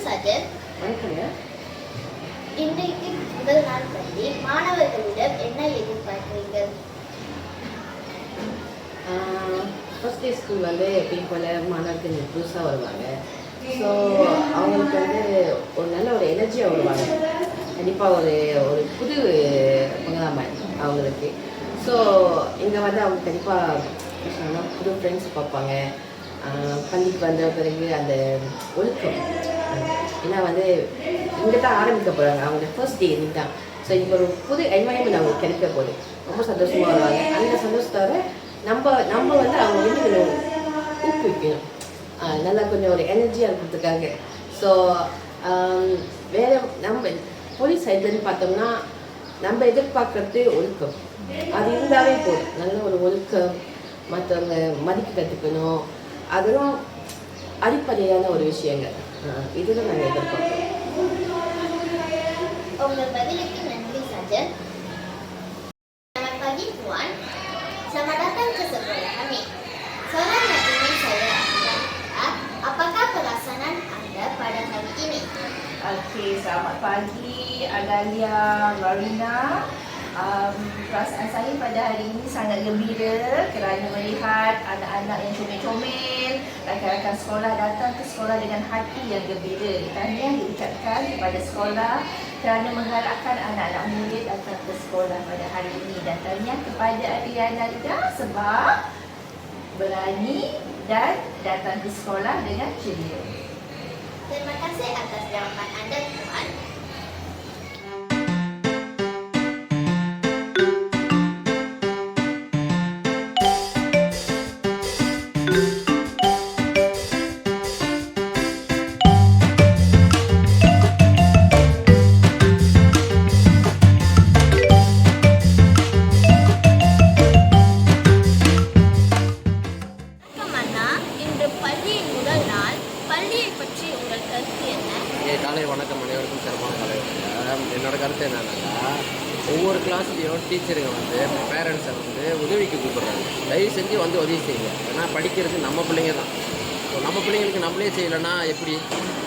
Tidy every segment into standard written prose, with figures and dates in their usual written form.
சாஜன். இன்றைக்கு முதல் நாள் பள்ளி. மாணவர்களிடம் என்ன எதிர்பார்க்கிறீர்கள்? ஃபர்ஸ்ட் டே ஸ்கூல் வந்து எப்பயும் போல் மாணவர்கள் புதுசாக வருவாங்க. ஸோ அவங்களுக்கு வந்து ஒரு நல்ல ஒரு எனர்ஜியாக வருவாங்க. கண்டிப்பாக ஒரு ஒரு புது பங்களாமல் அவங்களுக்கு. ஸோ இங்கே வந்து அவங்க கண்டிப்பாக புது ஃப்ரெண்ட்ஸ் பார்ப்பாங்க. பள்ளிக்கு வந்த பிறகு அந்த ஒழுக்கம், ஏன்னா வந்து இங்கே தான் ஆரம்பிக்க போகிறாங்க. அவங்க ஃபர்ஸ்ட் டே இன்னைக்கு தான். ஸோ இப்போ ஒரு புது என்வாயன்மெண்ட் அவங்களுக்கு கிடைக்க போகுது. ரொம்ப சந்தோஷமாக வருவாங்க. அந்த சந்தோஷத்தோட நம்ம வந்து அவங்க வந்து கொஞ்சம் ஊக்குவிக்கணும், நல்லா கொஞ்சம் ஒரு எனர்ஜியாக இருக்கிறதுக்காக. ஸோ வேறு நம்ம போலீஸ் சைட்லன்னு பார்த்தோம்னா நம்ம எதிர்பார்க்கறது ஒழுக்கம். அது இருந்தாவே போதும். நல்ல ஒரு ஒழுக்கம், மற்றவங்க மதிக்க கற்றுக்கணும், அதெல்லாம் அடிப்படையான ஒரு விஷயங்கள். இதுதான் நாங்கள் எதிர்பார்க்கிறோம். உங்கள் பதிலுக்கு நன்றி Sajan. Selamat pagi Puan. Selamat datang ke sekolah kami. Soalan yang ingin saya ajukan adalah, apakah pelaksanaan anda pada hari ini? Okey, selamat pagi Adalia, Marina. Perasaan saya pada hari ini sangat gembira kerana melihat anak-anak yang comel-comel, rakan-rakan sekolah datang ke sekolah dengan hati yang gembira. Tahniah diucapkan kepada sekolah kerana mengharapkan anak-anak murid datang ke sekolah pada hari ini, dan tahniah kepada Ariana juga sebab berani dan datang ke sekolah dengan ceria. Terima kasih atas jawaban anda Puan. காலை வணக்கம். அனைவருக்கும் சிறப்பான காலை வணக்கம். என்னோட கருத்து என்னென்னா, ஒவ்வொரு கிளாஸ்லேயும் டீச்சருங்க வந்து பேரண்ட்ஸை வந்து உதவிக்கு கூப்பிட்றாங்க. தயவு செஞ்சு வந்து உதவி செய்யுங்க. ஏன்னா படிக்கிறது நம்ம பிள்ளைங்க தான். ஸோ நம்ம பிள்ளைங்களுக்கு நம்மளே செய்யலைன்னா எப்படி?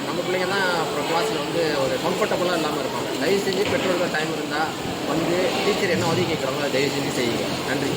நம்ம பிள்ளைங்க தான் அப்புறம் கிளாஸில் வந்து ஒரு கம்ஃபர்டபுளாக இல்லாமல் இருப்பாங்க. தயவு செஞ்சு பெற்றோர்கள் டைம் இருந்தால் வந்து டீச்சர் என்ன உதவி கேட்குறாங்களோ தயவு செஞ்சு செய்யுங்க. நன்றி.